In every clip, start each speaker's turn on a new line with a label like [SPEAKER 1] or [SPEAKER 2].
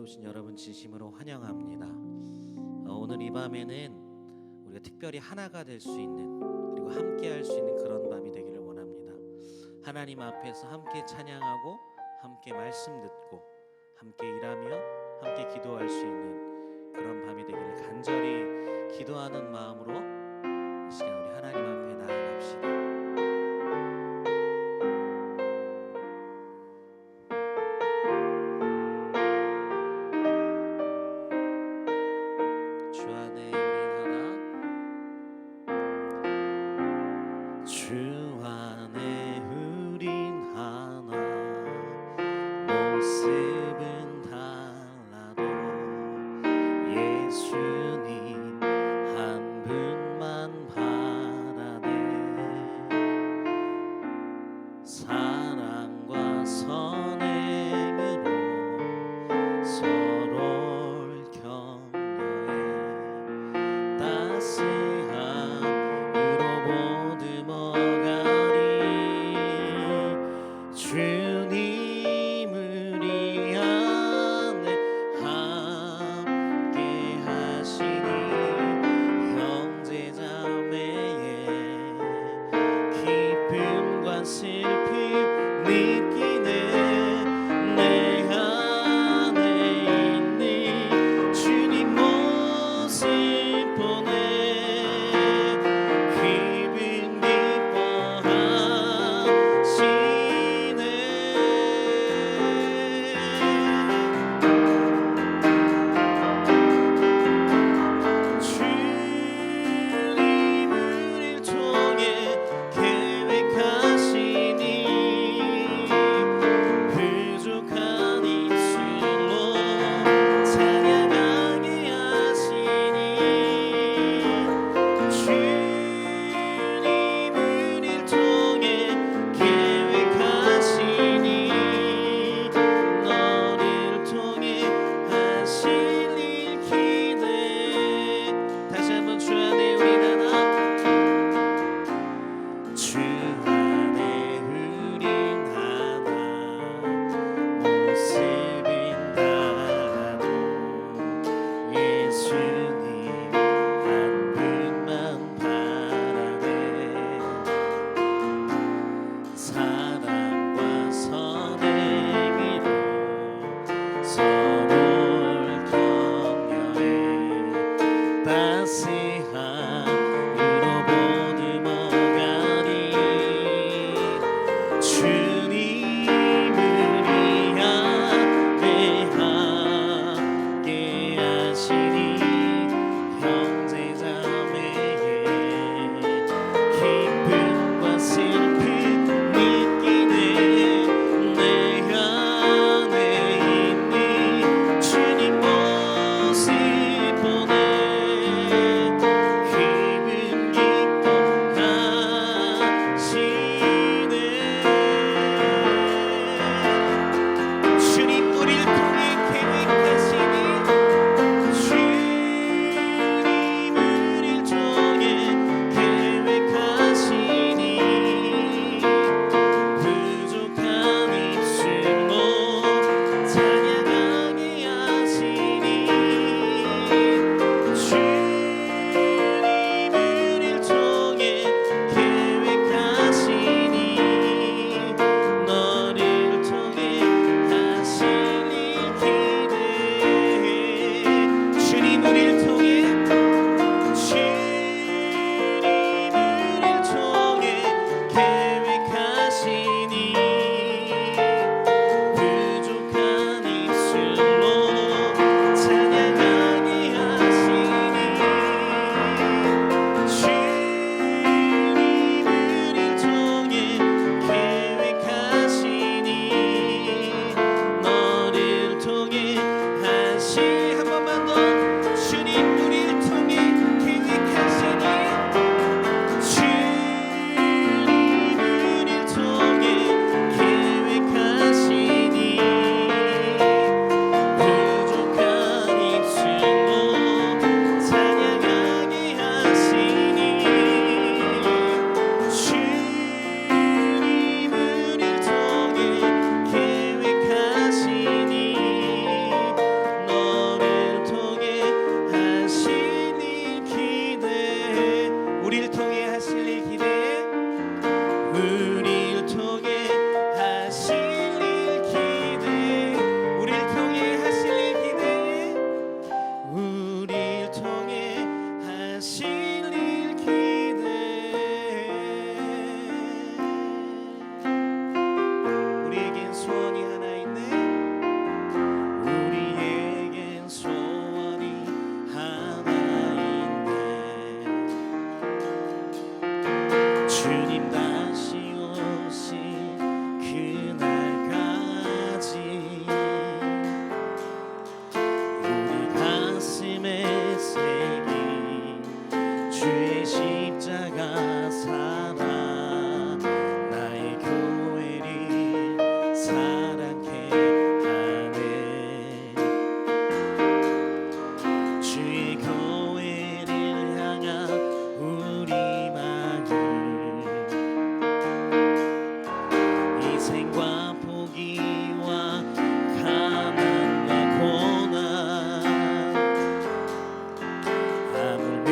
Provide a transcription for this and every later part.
[SPEAKER 1] 찾아오신 여러분 진심으로 환영합니다. 오늘 이 밤에는 우리가 특별히 하나가 될 수 있는, 그리고 함께 할 수 있는 그런 밤이 되기를 원합니다. 하나님 앞에서 함께 찬양하고 함께 말씀 듣고 함께 일하며 함께 기도할 수 있는 그런 밤이 되기를 간절히 기도하는 마음으로 이 시간 우리 하나님 앞에 나아갑시다.
[SPEAKER 2] 주님 모습 보내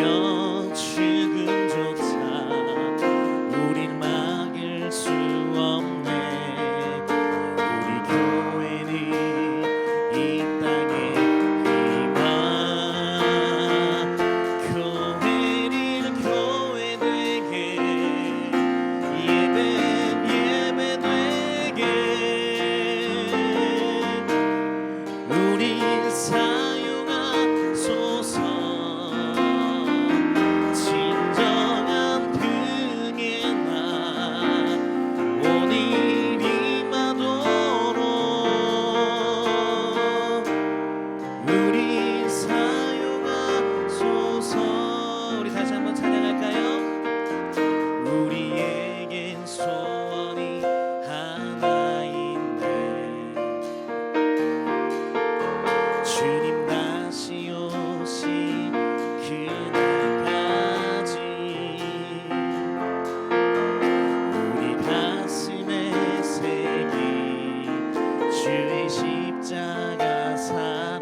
[SPEAKER 1] 하물며 죽음조차 우릴 막을 수 없네. 우리 교회는 이 땅에 임하 교회를 교회되게 예배되게 우리 사용하소서. 진정한 등의 날 오늘 임하도록 우리 사용하소서. 우리 다시 한번 찬양할까요? 우리에겐 소원이 하나인데 주님 다시 오신 그날까지 우리 가슴에 새긴 주의 십자가 사랑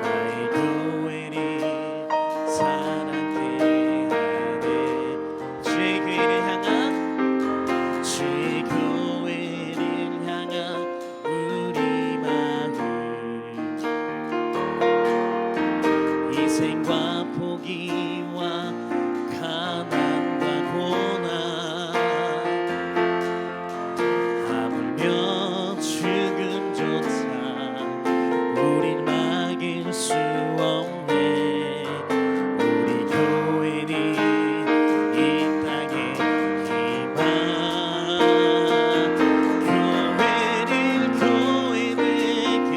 [SPEAKER 1] 나의 교회를 사랑케 하네. 주의 교회를 향한 우리 마음 희생과 포기와 가난과 고난 하물며 죽음조차 우릴 막을 수 없네. 우리 교회는 이 땅에 임하 교회를 교회되게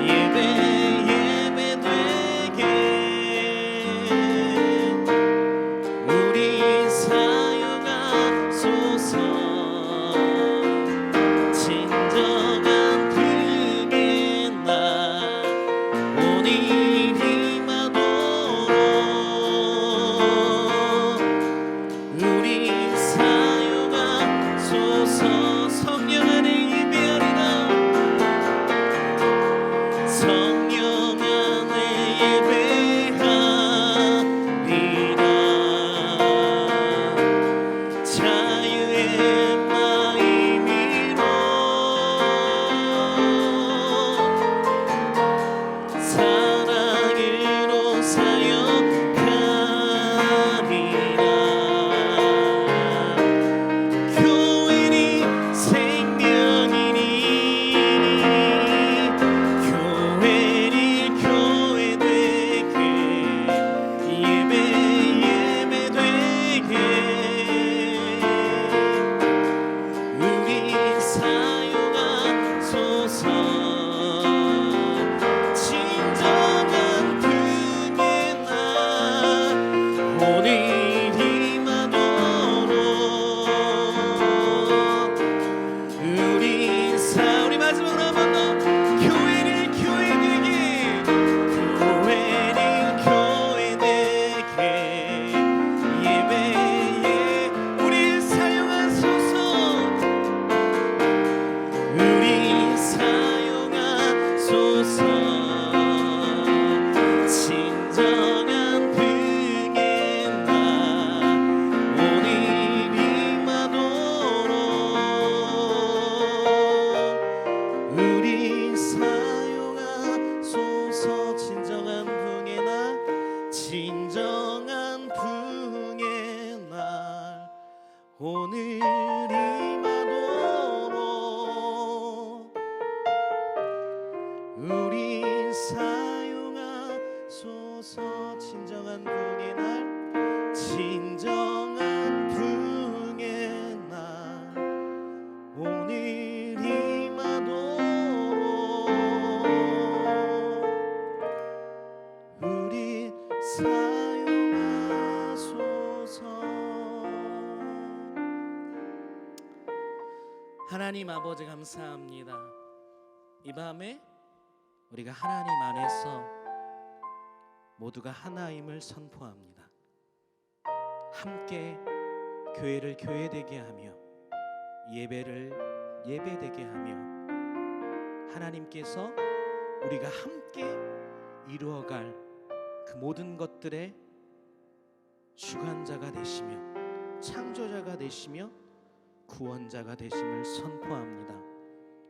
[SPEAKER 1] 예배되게 우리 사용하소서. 진정한 등의 날 오늘 임하도록 우리 사용하소서. 성령 안에 예배하리라. 성령 안에 예배하리라. 자유의 마음으로 사랑으로 사역하리라. 교회는 생명이니 교회를 교회되게 예배되게 우리 사용하소서. 진정한 등의 날 오늘 임하도록 우리 마지막으로 한 번 더 교회를 교회되게 예배 우리 사용하소서. 우리 사용하소서. 진정한 등의 날 오늘 임하도록 우리 사용하소서. 진정한 풍의 날 진정한 풍의 날 오늘 임하도록 우리 사용하소서. 진정한 풍의 날 진정한 풍의 날 오늘 임하도록 우리 사용하소서. 하나님 아버지 감사합니다. 이 밤에 우리가 하나님 안에서 모두가 하나임을 선포합니다. 함께 교회를 교회되게 하며 예배를 예배되게 하며 하나님께서 우리가 함께 이루어갈 그 모든 것들의 주관자가 되시며 창조자가 되시며 구원자가 되심을 선포합니다.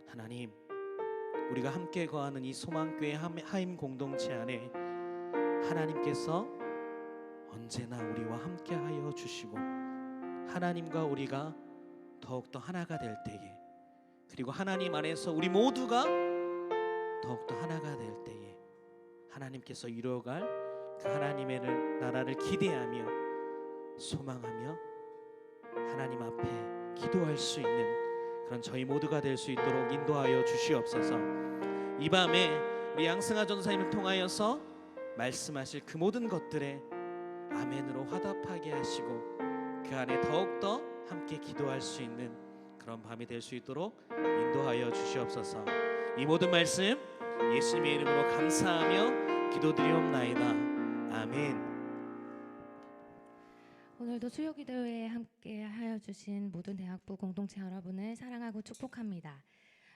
[SPEAKER 1] 하나님, 우리가 함께 거하는 이 소망교회 하임 공동체 안에 하나님께서 언제나 우리와 함께하여 주시고 하나님과 우리가 더욱더 하나가 될 때에, 그리고 하나님 안에서 우리 모두가 더욱더 하나가 될 때에 하나님께서 이루어갈 그 하나님의 나라를 기대하며 소망하며 하나님 앞에 기도할 수 있는 그런 저희 모두가 될 수 있도록 인도하여 주시옵소서. 이 밤에 우리 양승아 전사님을 통하여서 말씀하실 그 모든 것들에 아멘으로 화답하게 하시고 그 안에 더욱더 함께 기도할 수 있는 그런 밤이 될 수 있도록 인도하여 주시옵소서. 이 모든 말씀 예수님의 이름으로 감사하며 기도드리옵나이다. 아멘.
[SPEAKER 2] 오늘도 수요기도회에 함께 하여 주신 모든 대학부 공동체 여러분을 사랑하고 축복합니다.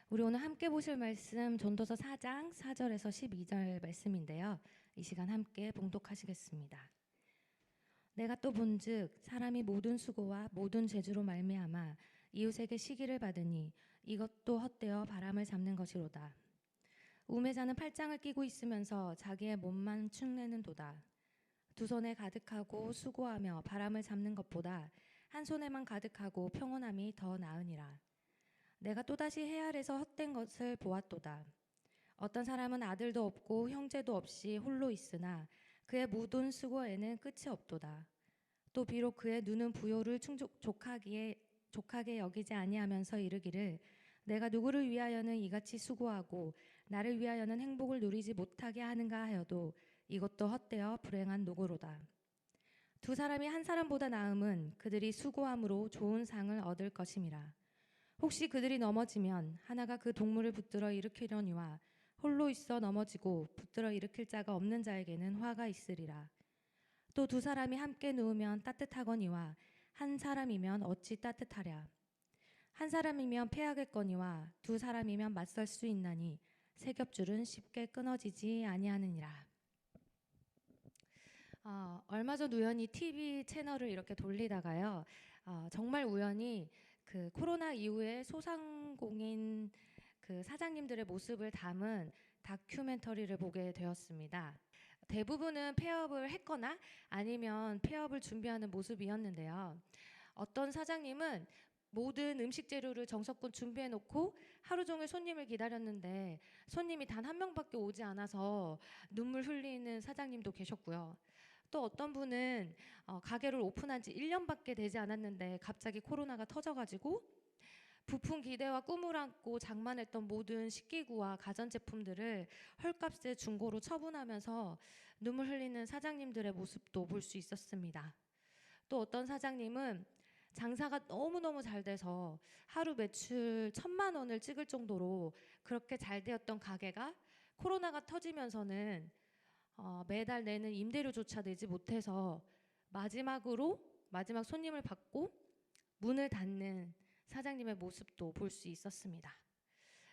[SPEAKER 2] 우리 오늘 함께 보실 말씀 전도서 4장 4절에서 12절 말씀인데요. 이 시간 함께 봉독하시겠습니다. 내가 또 본즉 사람이 모든 수고와 모든 재주로 말미암아 이웃에게 시기를 받으니 이것도 헛되어 바람을 잡는 것이로다. 우매자는 팔짱을 끼고 있으면서 자기의 몸만 축내는도다. 두 손에 가득하고 수고하며 바람을 잡는 것보다 한 손에만 가득하고 평온함이 더 나으니라. 내가 또다시 해 아래서 헛된 것을 보았도다. 어떤 사람은 아들도 없고 형제도 없이 홀로 있으나 그의 모든 수고에는 끝이 없도다. 또 비록 그의 눈은 부요를 족하게 여기지 아니하면서 이르기를 내가 누구를 위하여는 이같이 수고하고 나를 위하여는 행복을 누리지 못하게 하는가 하여도 이것도 헛되어 불행한 노고로다. 두 사람이 한 사람보다 나음은 그들이 수고함으로 좋은 상을 얻을 것임이라. 혹시 그들이 넘어지면 하나가 그 동물을 붙들어 일으키려니와 홀로 있어 넘어지고 붙들어 일으킬 자가 없는 자에게는 화가 있으리라. 또 두 사람이 함께 누우면 따뜻하거니와 한 사람이면 어찌 따뜻하랴. 한 사람이면 패하겠거니와 두 사람이면 맞설 수 있나니 세 겹줄은 쉽게 끊어지지 아니하느니라. 얼마 전 우연히 TV 채널을 이렇게 돌리다가요. 정말 우연히 그 코로나 이후에 소상공인 그 사장님들의 모습을 담은 다큐멘터리를 보게 되었습니다. 대부분은 폐업을 했거나 아니면 폐업을 준비하는 모습이었는데요. 어떤 사장님은 모든 음식 재료를 정성껏 준비해 놓고 하루 종일 손님을 기다렸는데 손님이 단 한 명밖에 오지 않아서 눈물 흘리는 사장님도 계셨고요. 또 어떤 분은 가게를 오픈한 지 1년밖에 되지 않았는데 갑자기 코로나가 터져가지고 부푼 기대와 꿈을 안고 장만했던 모든 식기구와 가전제품들을 헐값에 중고로 처분하면서 눈물 흘리는 사장님들의 모습도 볼 수 있었습니다. 또 어떤 사장님은 장사가 너무너무 잘 돼서 하루 매출 1,000만 원을 찍을 정도로 그렇게 잘 되었던 가게가 코로나가 터지면서는 매달 내는 임대료조차 내지 못해서 마지막 손님을 받고 문을 닫는 사장님의 모습도 볼 수 있었습니다.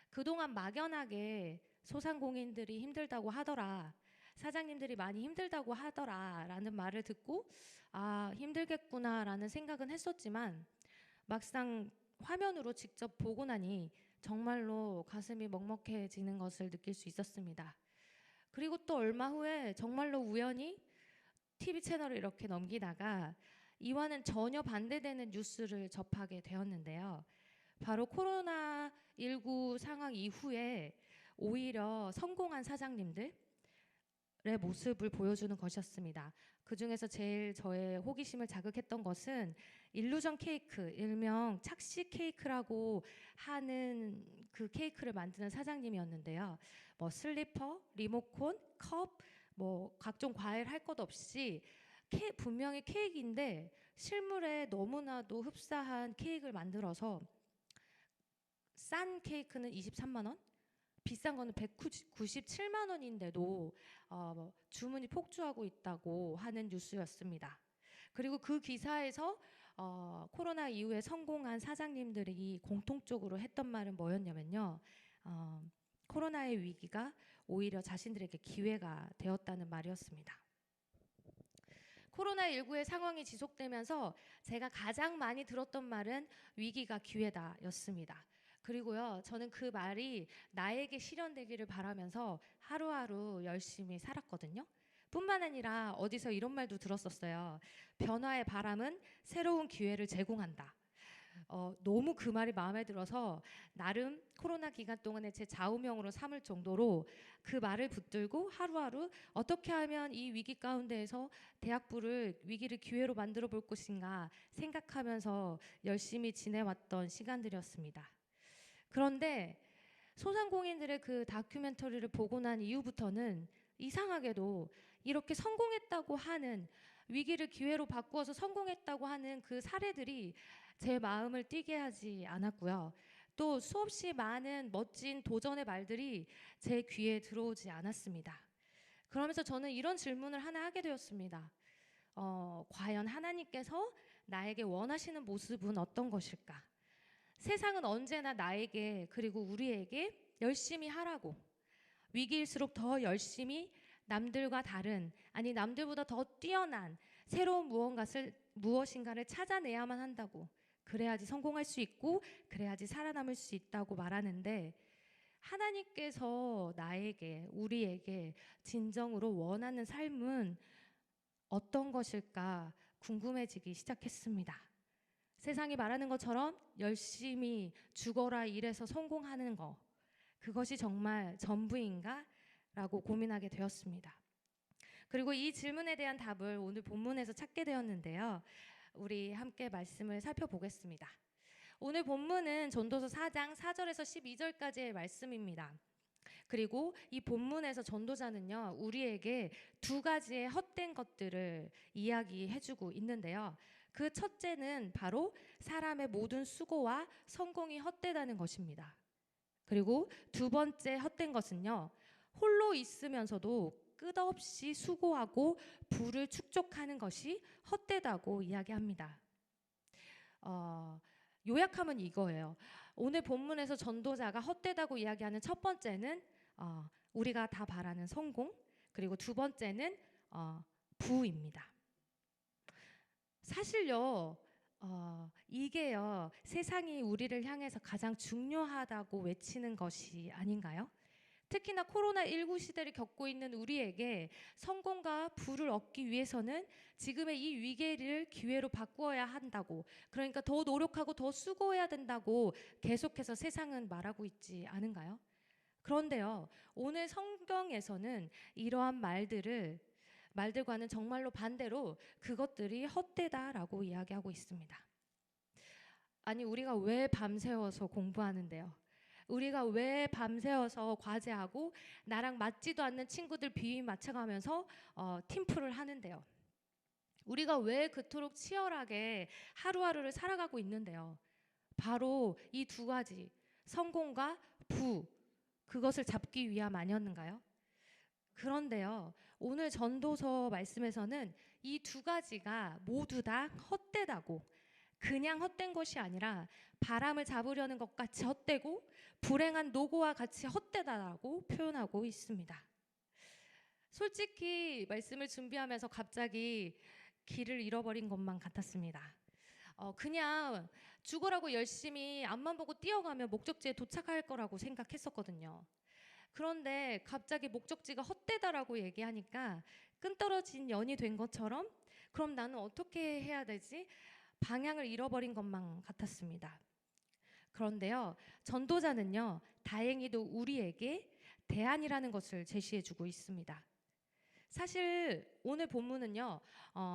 [SPEAKER 2] 그동안 막연하게 소상공인들이 힘들다고 하더라, 사장님들이 많이 힘들다고 하더라 라는 말을 듣고 힘들겠구나 라는 생각은 했었지만 막상 화면으로 직접 보고 나니 정말로 가슴이 먹먹해지는 것을 느낄 수 있었습니다. 그리고 또 얼마 후에 정말로 우연히 TV 채널을 이렇게 넘기다가 이와는 전혀 반대되는 뉴스를 접하게 되었는데요. 바로 코로나19 상황 이후에 오히려 성공한 사장님들의 모습을 보여주는 것이었습니다. 그 중에서 제일 저의 호기심을 자극했던 것은 일루전 케이크, 일명 착시 케이크라고 하는 그 케이크를 만드는 사장님이었는데요. 슬리퍼, 리모콘, 컵, 각종 과일 할 것 없이 분명히 케이크인데 실물에 너무나도 흡사한 케이크를 만들어서 싼 케이크는 23만 원, 비싼 거는 197만 원인데도 주문이 폭주하고 있다고 하는 뉴스였습니다. 그리고 그 기사에서 코로나 이후에 성공한 사장님들이 공통적으로 했던 말은 뭐였냐면요. 코로나의 위기가 오히려 자신들에게 기회가 되었다는 말이었습니다. 코로나19의 상황이 지속되면서 제가 가장 많이 들었던 말은 위기가 기회다였습니다. 그리고요, 저는 그 말이 나에게 실현되기를 바라면서 하루하루 열심히 살았거든요. 뿐만 아니라 어디서 이런 말도 들었었어요. 변화의 바람은 새로운 기회를 제공한다. 너무 그 말이 마음에 들어서 나름 코로나 기간 동안에 제 좌우명으로 삼을 정도로 그 말을 붙들고 하루하루 어떻게 하면 이 위기 가운데에서 대학부를 위기를 기회로 만들어 볼 것인가 생각하면서 열심히 지내왔던 시간들이었습니다. 그런데 소상공인들의 그 다큐멘터리를 보고 난 이후부터는 이상하게도 이렇게 성공했다고 하는, 위기를 기회로 바꾸어서 성공했다고 하는 그 사례들이 제 마음을 뛰게 하지 않았고요. 또 수없이 많은 멋진 도전의 말들이 제 귀에 들어오지 않았습니다. 그러면서 저는 이런 질문을 하나 하게 되었습니다. 과연 하나님께서 나에게 원하시는 모습은 어떤 것일까? 세상은 언제나 나에게, 그리고 우리에게 열심히 하라고, 위기일수록 더 열심히 남들과 다른, 아니 남들보다 더 뛰어난 새로운 무엇인가를 찾아내야만 한다고, 그래야지 성공할 수 있고 그래야지 살아남을 수 있다고 말하는데, 하나님께서 나에게, 우리에게 진정으로 원하는 삶은 어떤 것일까 궁금해지기 시작했습니다. 세상이 말하는 것처럼 열심히 죽어라 일해서 성공하는 거, 그것이 정말 전부인가? 라고 고민하게 되었습니다. 그리고 이 질문에 대한 답을 오늘 본문에서 찾게 되었는데요. 우리 함께 말씀을 살펴보겠습니다. 오늘 본문은 전도서 4장 4절에서 12절까지의 말씀입니다. 그리고 이 본문에서 전도자는요, 우리에게 두 가지의 헛된 것들을 이야기해주고 있는데요. 그 첫째는 바로 사람의 모든 수고와 성공이 헛되다는 것입니다. 그리고 두 번째 헛된 것은요, 홀로 있으면서도 끝없이 수고하고 부를 축적하는 것이 헛되다고 이야기합니다. 요약하면 이거예요. 오늘 본문에서 전도자가 헛되다고 이야기하는 첫 번째는 우리가 다 바라는 성공, 그리고 두 번째는 부입니다. 사실요, 이게요, 세상이 우리를 향해서 가장 중요하다고 외치는 것이 아닌가요? 특히나 코로나19 시대를 겪고 있는 우리에게 성공과 부를 얻기 위해서는 지금의 이 위기를 기회로 바꾸어야 한다고, 그러니까 더 노력하고 더 수고해야 된다고 계속해서 세상은 말하고 있지 않은가요? 그런데요, 오늘 성경에서는 이러한 말들과는 정말로 반대로 그것들이 헛되다라고 이야기하고 있습니다. 아니, 우리가 왜 밤새워서 공부하는데요? 우리가 왜 밤새워서 과제하고 나랑 맞지도 않는 친구들 비위 맞춰가면서 팀플을 하는데요? 우리가 왜 그토록 치열하게 하루하루를 살아가고 있는데요? 바로 이 두 가지, 성공과 부, 그것을 잡기 위함 아니었는가요? 그런데요, 오늘 전도서 말씀에서는 이 두 가지가 모두 다 헛되다고, 그냥 헛된 것이 아니라 바람을 잡으려는 것 같이 헛되고 불행한 노고와 같이 헛되다라고 표현하고 있습니다. 솔직히 말씀을 준비하면서 갑자기 길을 잃어버린 것만 같았습니다. 그냥 죽으라고 열심히 앞만 보고 뛰어가면 목적지에 도착할 거라고 생각했었거든요. 그런데 갑자기 목적지가 헛되다라고 얘기하니까 끈떨어진 연이 된 것처럼, 그럼 나는 어떻게 해야 되지? 방향을 잃어버린 것만 같았습니다. 그런데요, 전도자는요, 다행히도 우리에게 대안이라는 것을 제시해주고 있습니다. 사실 오늘 본문은요,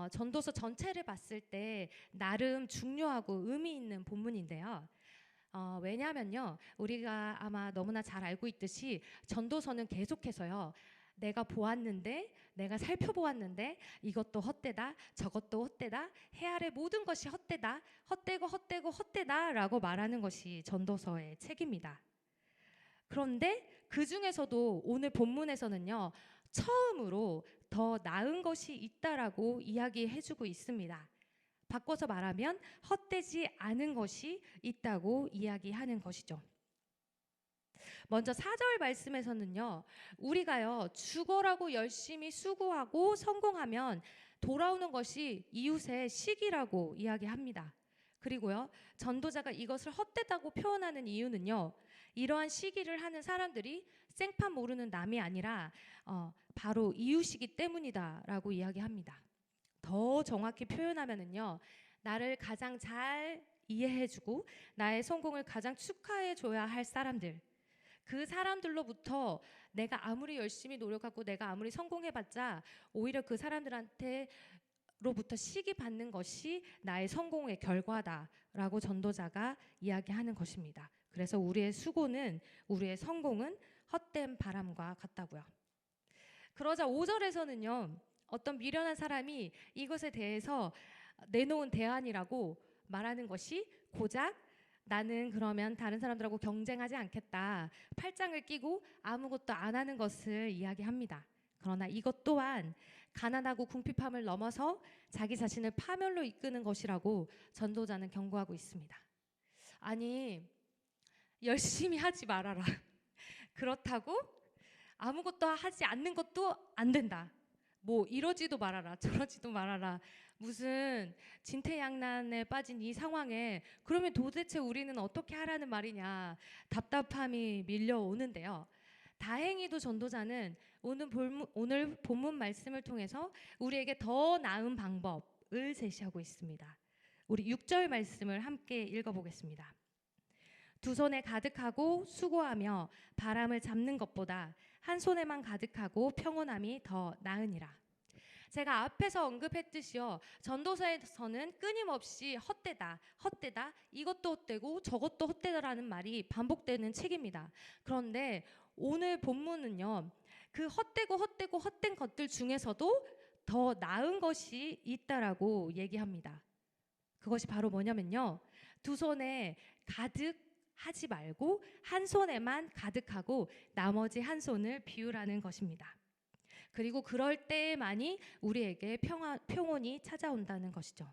[SPEAKER 2] 전도서 전체를 봤을 때 나름 중요하고 의미 있는 본문인데요. 왜냐하면요, 우리가 아마 너무나 잘 알고 있듯이 전도서는 계속해서요, 내가 보았는데, 내가 살펴보았는데 이것도 헛되다, 저것도 헛되다, 해 아래 모든 것이 헛되다, 헛되고 헛되고 헛되다라고 말하는 것이 전도서의 책입니다. 그런데 그 중에서도 오늘 본문에서는요, 처음으로 더 나은 것이 있다라고 이야기해주고 있습니다. 바꿔서 말하면 헛되지 않은 것이 있다고 이야기하는 것이죠. 먼저 4절 말씀에서는요. 우리가요. 죽어라고 열심히 수고하고 성공하면 돌아오는 것이 이웃의 시기라고 이야기합니다. 그리고요. 전도자가 이것을 헛되다고 표현하는 이유는요. 이러한 시기를 하는 사람들이 생판 모르는 남이 아니라 바로 이웃이기 때문이다라고 이야기합니다. 더 정확히 표현하면은요. 나를 가장 잘 이해해주고 나의 성공을 가장 축하해줘야 할 사람들, 그 사람들로부터 내가 아무리 열심히 노력하고 내가 아무리 성공해봤자 오히려 그 사람들한테 로부터 시기 받는 것이 나의 성공의 결과다라고 전도자가 이야기하는 것입니다. 그래서 우리의 수고는, 우리의 성공은 헛된 바람과 같다고요. 그러자 5절에서는요. 어떤 미련한 사람이 이것에 대해서 내놓은 대안이라고 말하는 것이 고작 나는 그러면 다른 사람들하고 경쟁하지 않겠다. 팔짱을 끼고 아무것도 안 하는 것을 이야기합니다. 그러나 이것 또한 가난하고 궁핍함을 넘어서 자기 자신을 파멸로 이끄는 것이라고 전도자는 경고하고 있습니다. 아니, 열심히 하지 말아라. 그렇다고 아무것도 하지 않는 것도 안 된다. 뭐 이러지도 말아라, 저러지도 말아라. 무슨 진퇴양난에 빠진 이 상황에 그러면 도대체 우리는 어떻게 하라는 말이냐, 답답함이 밀려오는데요. 다행히도 전도자는 오늘 본문 말씀을 통해서 우리에게 더 나은 방법을 제시하고 있습니다. 우리 6절 말씀을 함께 읽어보겠습니다. 두 손에 가득하고 수고하며 바람을 잡는 것보다 한 손에만 가득하고 평온함이 더 나으니라. 제가 앞에서 언급했듯이요. 전도서에서는 끊임없이 헛되다, 헛되다, 이것도 헛되고 저것도 헛되다라는 말이 반복되는 책입니다. 그런데 오늘 본문은요. 그 헛되고 헛된 것들 중에서도 더 나은 것이 있다라고 얘기합니다. 그것이 바로 뭐냐면요. 두 손에 가득 하지 말고 한 손에만 가득하고 나머지 한 손을 비우라는 것입니다. 그리고 그럴 때만이 우리에게 평온이 찾아온다는 것이죠.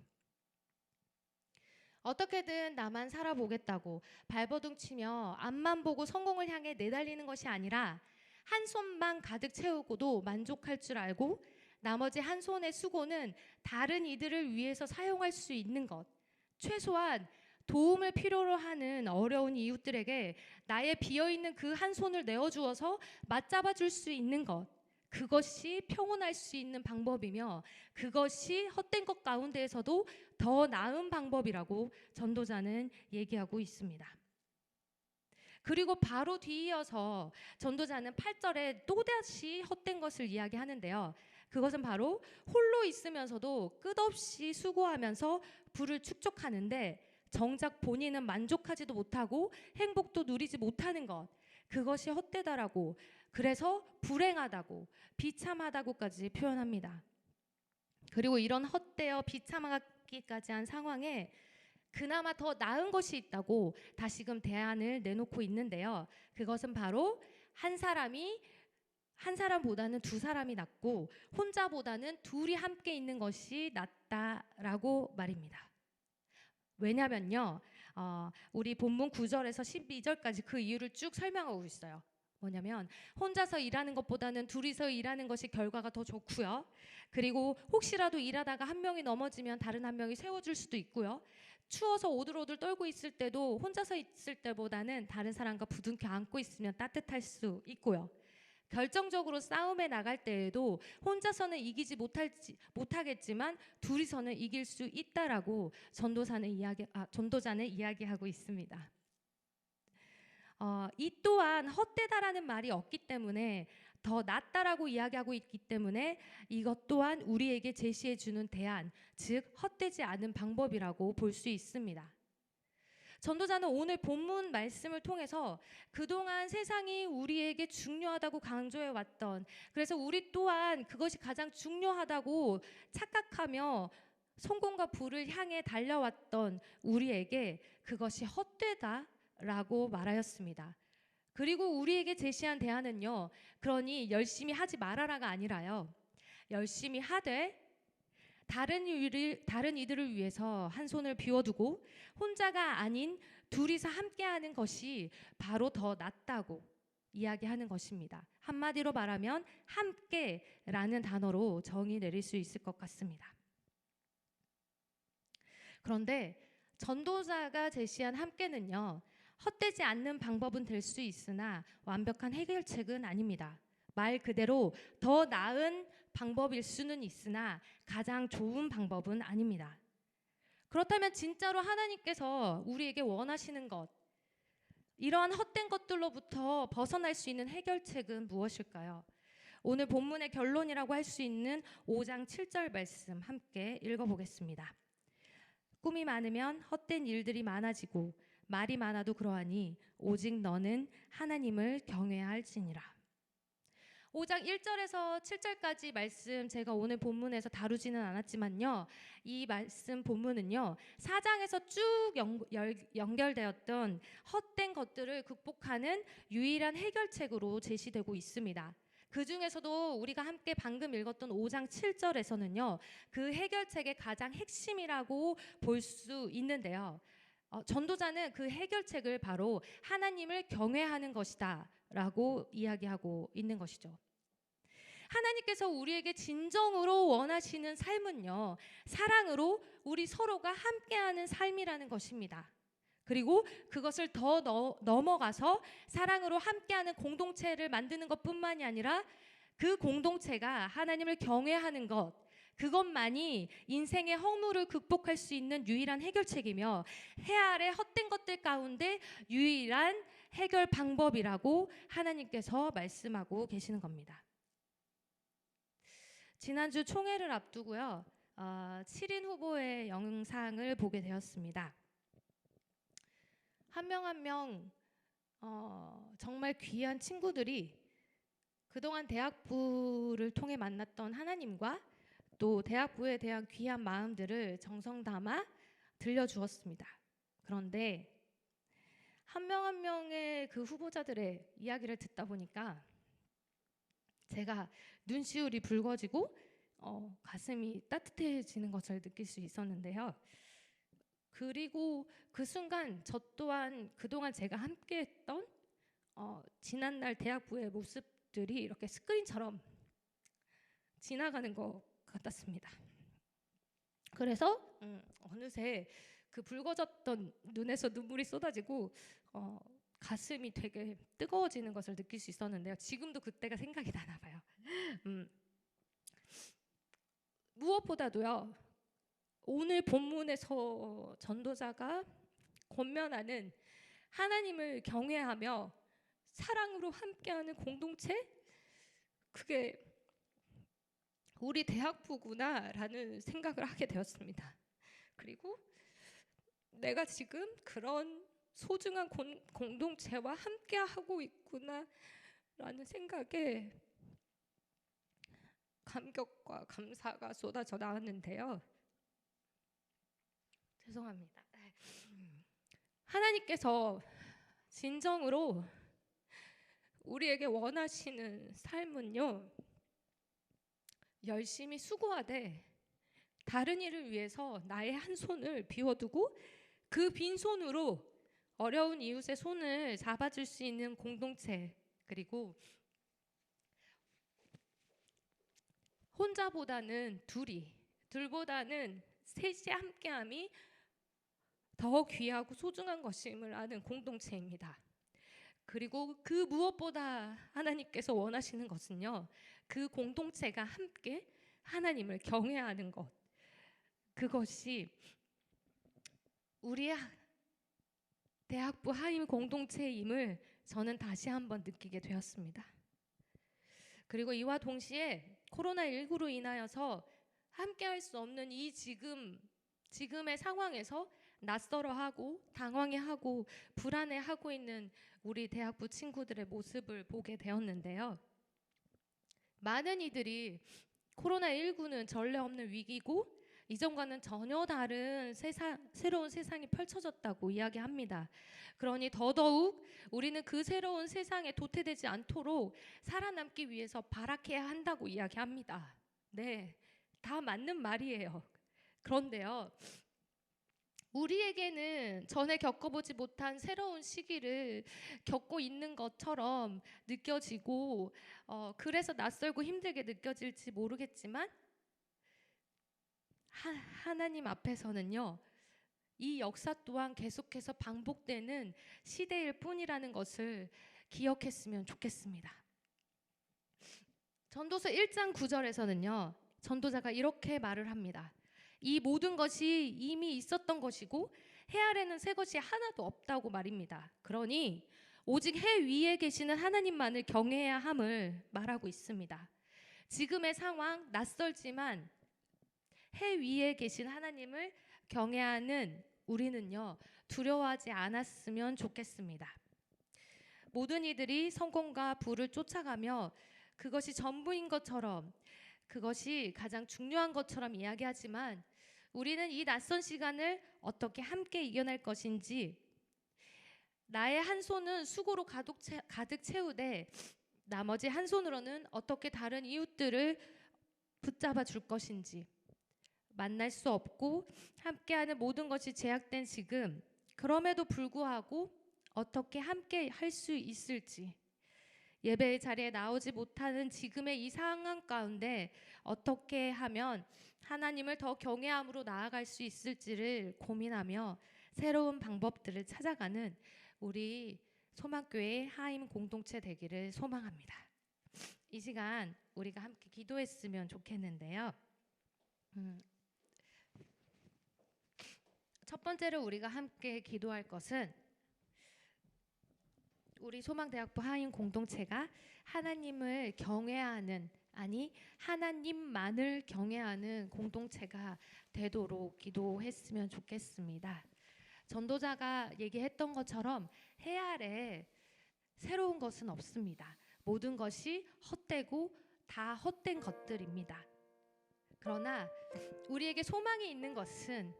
[SPEAKER 2] 어떻게든 나만 살아보겠다고 발버둥 치며 앞만 보고 성공을 향해 내달리는 것이 아니라 한 손만 가득 채우고도 만족할 줄 알고 나머지 한 손의 수고는 다른 이들을 위해서 사용할 수 있는 것, 최소한 도움을 필요로 하는 어려운 이웃들에게 나의 비어있는 그 한 손을 내어주어서 맞잡아 줄 수 있는 것, 그것이 평온할 수 있는 방법이며 그것이 헛된 것 가운데에서도 더 나은 방법이라고 전도자는 얘기하고 있습니다. 그리고 바로 뒤이어서 전도자는 8절에 또다시 헛된 것을 이야기하는데요. 그것은 바로 홀로 있으면서도 끝없이 수고하면서 부를 축적하는데 정작 본인은 만족하지도 못하고 행복도 누리지 못하는 것, 그것이 헛되다라고, 그래서 불행하다고, 비참하다고까지 표현합니다. 그리고 이런 헛되어 비참하기까지 한 상황에 그나마 더 나은 것이 있다고 다시금 대안을 내놓고 있는데요. 그것은 바로 한 사람보다는 두 사람이 낫고 혼자보다는 둘이 함께 있는 것이 낫다라고 말입니다. 왜냐면요, 우리 본문 9절에서 12절까지 그 이유를 쭉 설명하고 있어요. 뭐냐면 혼자서 일하는 것보다는 둘이서 일하는 것이 결과가 더 좋고요. 그리고 혹시라도 일하다가 한 명이 넘어지면 다른 한 명이 세워줄 수도 있고요. 추워서 오들오들 떨고 있을 때도 혼자서 있을 때보다는 다른 사람과 부둥켜 안고 있으면 따뜻할 수 있고요. 결정적으로 싸움에 나갈 때에도 혼자서는 이기지 못하겠지만 둘이서는 이길 수 있다라고 전도자는 이야기하고 있습니다. 이 또한 헛되다라는 말이 없기 때문에 더 낫다라고 이야기하고 있기 때문에 이것 또한 우리에게 제시해주는 대안, 즉 헛되지 않은 방법이라고 볼 수 있습니다. 전도자는 오늘 본문 말씀을 통해서 그동안 세상이 우리에게 중요하다고 강조해왔던, 그래서 우리 또한 그것이 가장 중요하다고 착각하며 성공과 부를 향해 달려왔던 우리에게 그것이 헛되다라고 말하였습니다. 그리고 우리에게 제시한 대안은요, 그러니 열심히 하지 말아라가 아니라요, 열심히 하되 다른 이들을 위해서 한 손을 비워두고 혼자가 아닌 둘이서 함께하는 것이 바로 더 낫다고 이야기하는 것입니다. 한마디로 말하면 함께라는 단어로 정의 내릴 수 있을 것 같습니다. 그런데 전도자가 제시한 함께는요, 헛되지 않는 방법은 될 수 있으나 완벽한 해결책은 아닙니다. 말 그대로 더 나은 방법일 수는 있으나 가장 좋은 방법은 아닙니다. 그렇다면 진짜로 하나님께서 우리에게 원하시는 것, 이러한 헛된 것들로부터 벗어날 수 있는 해결책은 무엇일까요? 오늘 본문의 결론이라고 할 수 있는 5장 7절 말씀 함께 읽어보겠습니다. 꿈이 많으면 헛된 일들이 많아지고 말이 많아도 그러하니 오직 너는 하나님을 경외해야 할지니라. 5장 1절에서 7절까지 말씀 제가 오늘 본문에서 다루지는 않았지만요, 이 말씀 본문은요 4장에서 쭉 연결되었던 헛된 것들을 극복하는 유일한 해결책으로 제시되고 있습니다. 그 중에서도 우리가 함께 방금 읽었던 5장 7절에서는요 그 해결책의 가장 핵심이라고 볼 수 있는데요, 전도자는 그 해결책을 바로 하나님을 경외하는 것이다 라고 이야기하고 있는 것이죠. 하나님께서 우리에게 진정으로 원하시는 삶은요, 사랑으로 우리 서로가 함께하는 삶이라는 것입니다. 그리고 그것을 더 넘어가서 사랑으로 함께하는 공동체를 만드는 것뿐만이 아니라 그 공동체가 하나님을 경외하는 것, 그것만이 인생의 허물을 극복할 수 있는 유일한 해결책이며 해 아래 헛된 것들 가운데 유일한 해결 방법이라고 하나님께서 말씀하고 계시는 겁니다. 지난주 총회를 앞두고요, 7인 후보의 영상을 보게 되었습니다. 한 명 한 명 정말 귀한 친구들이 그동안 대학부를 통해 만났던 하나님과 또 대학부에 대한 귀한 마음들을 정성 담아 들려주었습니다. 그런데 한 명 한 명의 그 후보자들의 이야기를 듣다 보니까 제가 눈시울이 붉어지고 가슴이 따뜻해지는 것을 느낄 수 있었는데요. 그리고 그 순간 저 또한 그동안 제가 함께했던 지난날 대학부의 모습들이 이렇게 스크린처럼 지나가는 것 같았습니다. 그래서 어느새 그 붉어졌던 눈에서 눈물이 쏟아지고 가슴이 되게 뜨거워지는 것을 느낄 수 있었는데요. 지금도 그때가 생각이 나나 봐요. 무엇보다도요, 오늘 본문에서 전도자가 권면하는 하나님을 경외하며 사랑으로 함께하는 공동체, 그게 우리 대학부구나라는 생각을 하게 되었습니다. 그리고 내가 지금 그런 소중한 공동체와 함께하고 있구나라는 생각에 감격과 감사가 쏟아져 나왔는데요. 죄송합니다. 하나님께서 진정으로 우리에게 원하시는 삶은요, 열심히 수고하되 다른 일을 위해서 나의 한 손을 비워두고 그 빈손으로 어려운 이웃의 손을 잡아줄 수 있는 공동체, 그리고 혼자보다는 둘보다는 셋이 함께함이 더 귀하고 소중한 것임을 아는 공동체입니다. 그리고 그 무엇보다 하나님께서 원하시는 것은요, 그 공동체가 함께 하나님을 경외하는 것, 그것이 우리의 대학부 하임 공동체임을 저는 다시 한번 느끼게 되었습니다. 그리고 이와 동시에 코로나19로 인하여서 함께할 수 없는 이 지금의 상황에서 낯설어하고 당황해하고 불안해하고 있는 우리 대학부 친구들의 모습을 보게 되었는데요. 많은 이들이 코로나19는 전례 없는 위기고 이전과는 전혀 다른 새로운 세상이 펼쳐졌다고 이야기합니다. 그러니 더더욱 우리는 그 새로운 세상에 도태되지 않도록 살아남기 위해서 발악해야 한다고 이야기합니다. 네, 다 맞는 말이에요. 그런데요, 우리에게는 전에 겪어보지 못한 새로운 시기를 겪고 있는 것처럼 느껴지고 그래서 낯설고 힘들게 느껴질지 모르겠지만 하나님 앞에서는요. 이 역사 또한 계속해서 반복되는 시대일 뿐이라는 것을 기억했으면 좋겠습니다. 전도서 1장 9절에서는요. 전도자가 이렇게 말을 합니다. 이 모든 것이 이미 있었던 것이고 해 아래는 새 것이 하나도 없다고 말입니다. 그러니 오직 해 위에 계시는 하나님만을 경외해야 함을 말하고 있습니다. 지금의 상황 낯설지만 해 위에 계신 하나님을 경외하는 우리는요. 두려워하지 않았으면 좋겠습니다. 모든 이들이 성공과 부를 쫓아가며 그것이 전부인 것처럼 그것이 가장 중요한 것처럼 이야기하지만 우리는 이 낯선 시간을 어떻게 함께 이겨낼 것인지 나의 한 손은 수고로 가득 채우되 나머지 한 손으로는 어떻게 다른 이웃들을 붙잡아 줄 것인지 만날 수 없고 함께하는 모든 것이 제약된 지금 그럼에도 불구하고 어떻게 함께 할 수 있을지 예배의 자리에 나오지 못하는 지금의 이 상황 가운데 어떻게 하면 하나님을 더 경외함으로 나아갈 수 있을지를 고민하며 새로운 방법들을 찾아가는 우리 소망교회 하임 공동체 되기를 소망합니다. 이 시간 우리가 함께 기도했으면 좋겠는데요. 첫 번째로 우리가 함께 기도할 것은 우리 소망대학부 하임 공동체가 하나님을 경외하는 아니 하나님만을 경외하는 공동체가 되도록 기도했으면 좋겠습니다. 전도자가 얘기했던 것처럼 해 아래 새로운 것은 없습니다. 모든 것이 헛되고 다 헛된 것들입니다. 그러나 우리에게 소망이 있는 것은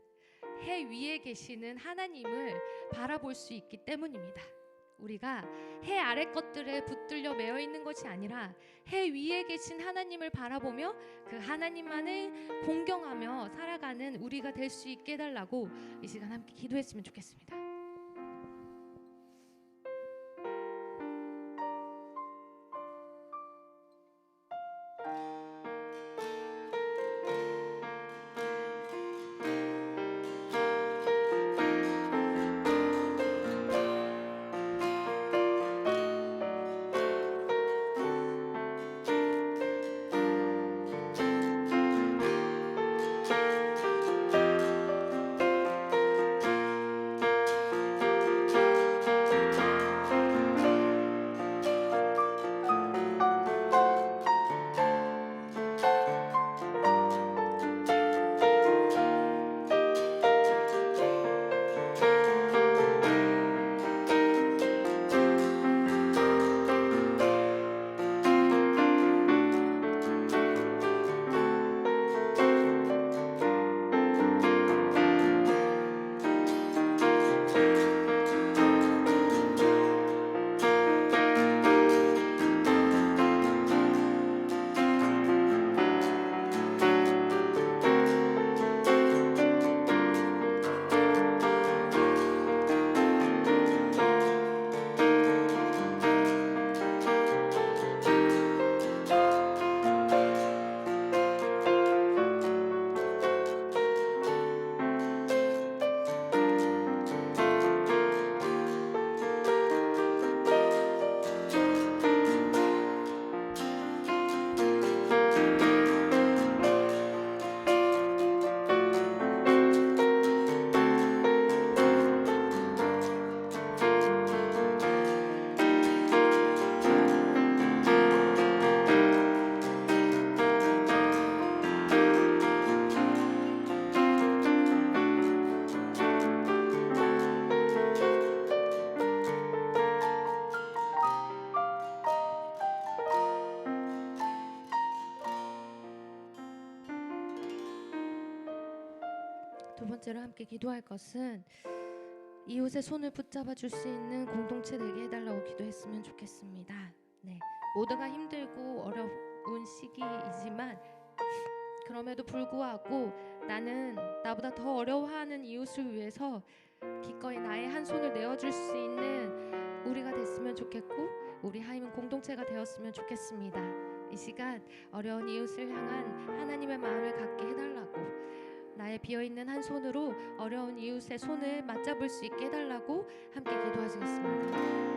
[SPEAKER 2] 해 위에 계시는 하나님을 바라볼 수 있기 때문입니다. 우리가 해 아래 것들에 붙들려 매여 있는 것이 아니라 해 위에 계신 하나님을 바라보며 그 하나님만을 공경하며 살아가는 우리가 될 수 있게 해달라고 이 시간 함께 기도했으면 좋겠습니다. 두 번째로 함께 기도할 것은 이웃의 손을 붙잡아 줄 수 있는 공동체 되게 해달라고 기도했으면 좋겠습니다. 네, 모두가 힘들고 어려운 시기이지만 그럼에도 불구하고 나는 나보다 더 어려워하는 이웃을 위해서 기꺼이 나의 한 손을 내어줄 수 있는 우리가 됐으면 좋겠고, 우리 하임 공동체가 되었으면 좋겠습니다. 이 시간 어려운 이웃을 향한 하나님의 마음을 갖게 해달라고, 나의 비어있는 한 손으로 어려운 이웃의 손을 맞잡을 수 있게 해달라고 함께 기도하시겠습니다.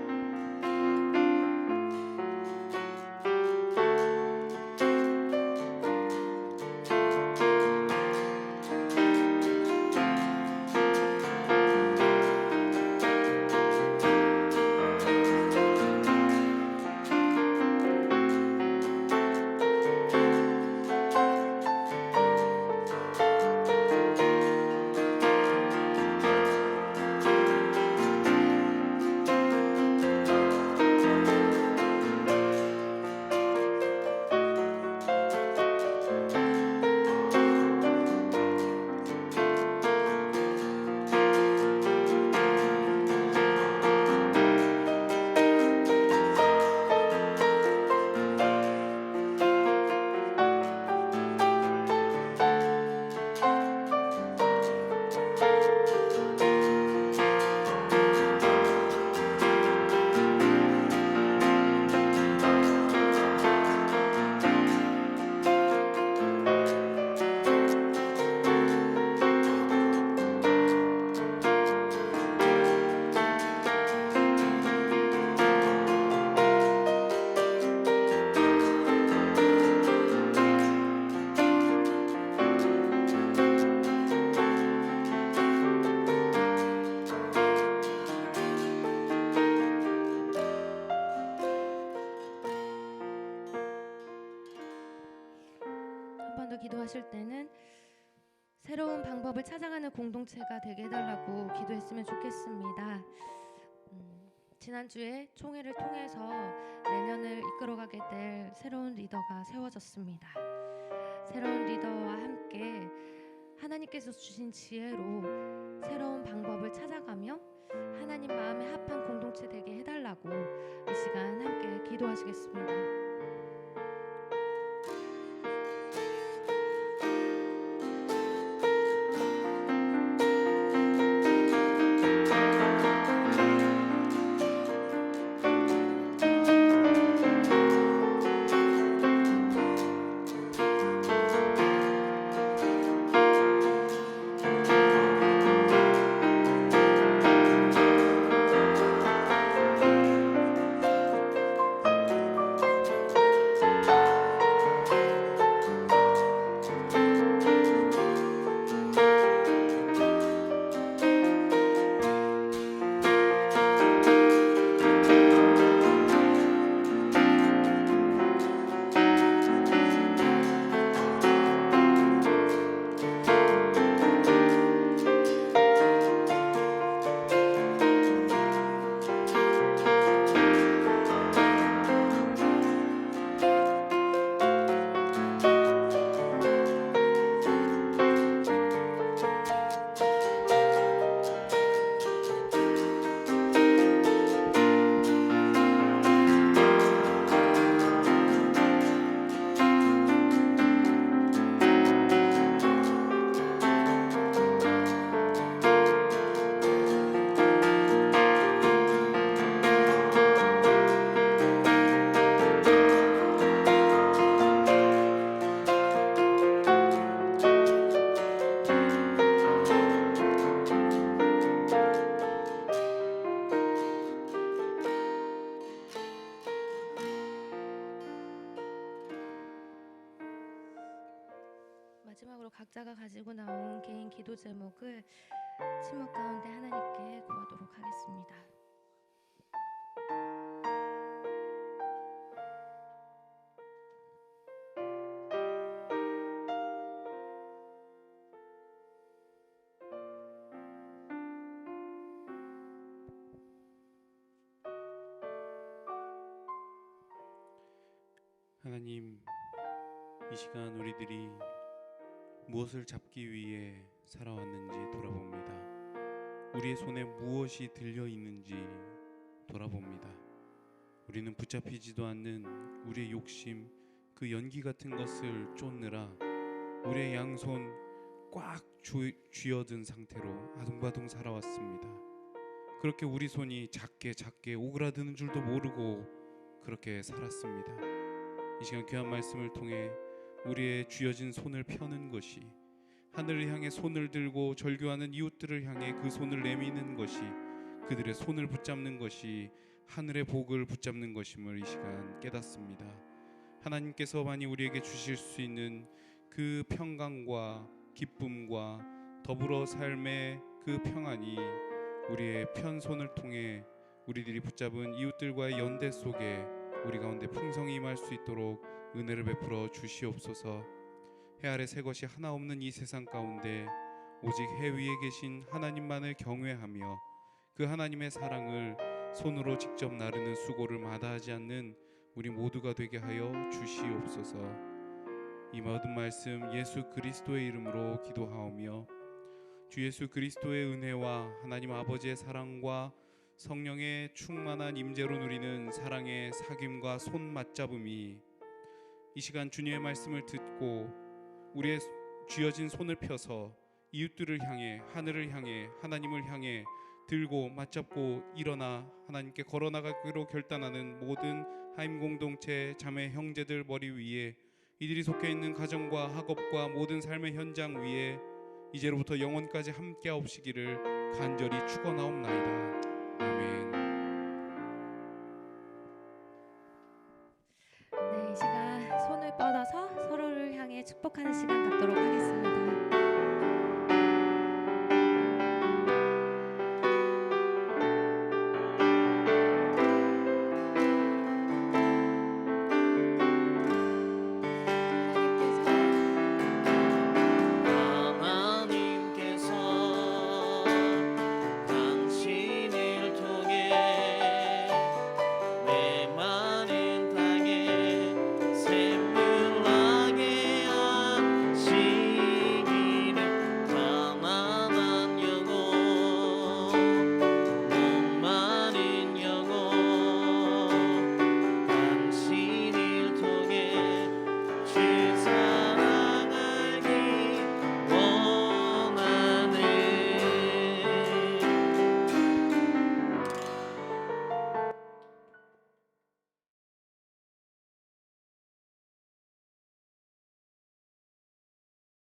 [SPEAKER 2] 한 번 더 기도하실 때는 새로운 방법을 찾아가는 공동체가 되게 해달라고 기도했으면 좋겠습니다. 지난주에 총회를 통해서 내년을 이끌어가게 될 새로운 리더가 세워졌습니다. 새로운 리더와 함께 하나님께서 주신 지혜로 새로운 방법을 찾아가며 하나님 마음에 합한 공동체 되게 해달라고 이 시간 함께 기도하시겠습니다. 마지막으로 각자가 가지고 나온 개인 기도 제목을 침묵 가운데 하나님께 구하도록 하겠습니다.
[SPEAKER 3] 하나님, 이 시간 우리들이 무엇을 잡기 위해 살아왔는지 돌아봅니다. 우리의 손에 무엇이 들려 있는지 돌아봅니다. 우리는 붙잡히지도 않는 우리의 욕심, 그 연기 같은 것을 쫓느라 우리의 양손 꽉 쥐어든 상태로 아둥바둥 살아왔습니다. 그렇게 우리 손이 작게 오그라드는 줄도 모르고 그렇게 살았습니다. 이 시간 귀한 말씀을 통해 우리의 쥐어진 손을 펴는 것이, 하늘을 향해 손을 들고 절규하는 이웃들을 향해 그 손을 내미는 것이, 그들의 손을 붙잡는 것이 하늘의 복을 붙잡는 것임을 이 시간 깨닫습니다. 하나님께서만이 우리에게 주실 수 있는 그 평강과 기쁨과 더불어 삶의 그 평안이 우리의 편손을 통해 우리들이 붙잡은 이웃들과의 연대 속에 우리 가운데 풍성히 임할 수 있도록 은혜를 베풀어 주시옵소서. 해 아래 새 것이 하나 없는 이 세상 가운데 오직 해 위에 계신 하나님만을 경외하며 그 하나님의 사랑을 손으로 직접 나르는 수고를 마다하지 않는 우리 모두가 되게 하여 주시옵소서. 이 모든 말씀 예수 그리스도의 이름으로 기도하오며 주 예수 그리스도의 은혜와 하나님 아버지의 사랑과 성령의 충만한 임재로 누리는 사랑의 사귐과 손 맞잡음이 이 시간 주님의 말씀을 듣고 우리의 쥐어진 손을 펴서 이웃들을 향해, 하늘을 향해, 하나님을 향해 들고 맞잡고 일어나 하나님께 걸어나가기로 결단하는 모든 하임 공동체 자매 형제들 머리 위에, 이들이 속해 있는 가정과 학업과 모든 삶의 현장 위에 이제로부터 영원까지 함께하옵시기를 간절히 축원하옵나이다. 아멘.